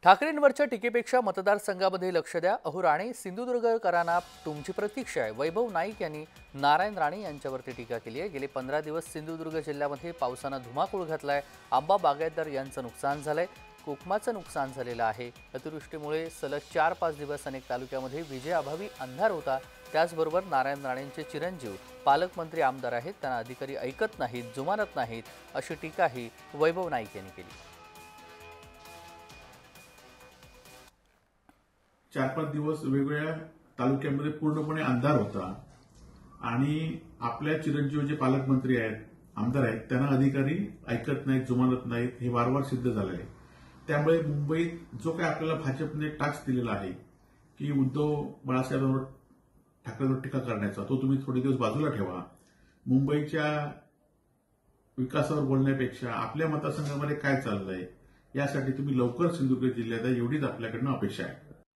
ठाकरेंवरच्या टीकेपेक्षा मतदारसंघामध्ये लक्ष द्या. अहो राणे, सिंधुदुर्गकरांना तुमची प्रतीक्षा आहे. वैभव नाईक यांनी नारायण राणे यांच्यावरती टीका केली आहे. गेले 15 दिवस सिंधुदुर्ग जिल्ह्यामध्ये पावसानं धुमाकूळ घातलाय. आंबा बागायतदार यांचं नुकसान झालंय. कोकमाचं नुकसान झालेलं आहे. अतिवृष्टीमुळे सलग 4-5 दिवस अनेक तालुक्यामध्ये विजेअभावी अंधार होता. त्याचबरोबर नारायण राणेंचे चिरंजीव पालकमंत्री आमदार आहेत. त्यांना अधिकारी ऐकत नाहीत, जुमानत नाहीत, अशी टीकाही वैभव नाईक यांनी केली. 4-5 दिवस वेगवेगळ्या तालुक्यांमध्ये पूर्णपणे अंधार होता आणि आपल्या चिरंजीव जे पालकमंत्री आहेत, आमदार आहेत, त्यांना अधिकारी ऐकत नाहीत, जुमानत नाहीत, हे वारंवार सिद्ध झालं आहे. त्यामुळे मुंबईत जो काही आपल्याला भाजपने टास्क दिलेला आहे की उद्धव बाळासाहेब ठाकरेंवर टीका करण्याचा, तो तुम्ही थोडे दिवस बाजूला ठेवा. मुंबईच्या विकासावर बोलण्यापेक्षा आपल्या मतदारसंघामध्ये काय चाललंय यासाठी तुम्ही लवकर सिंधुदुर्ग जिल्ह्यात एवढीच आपल्याकडनं अपेक्षा आहे.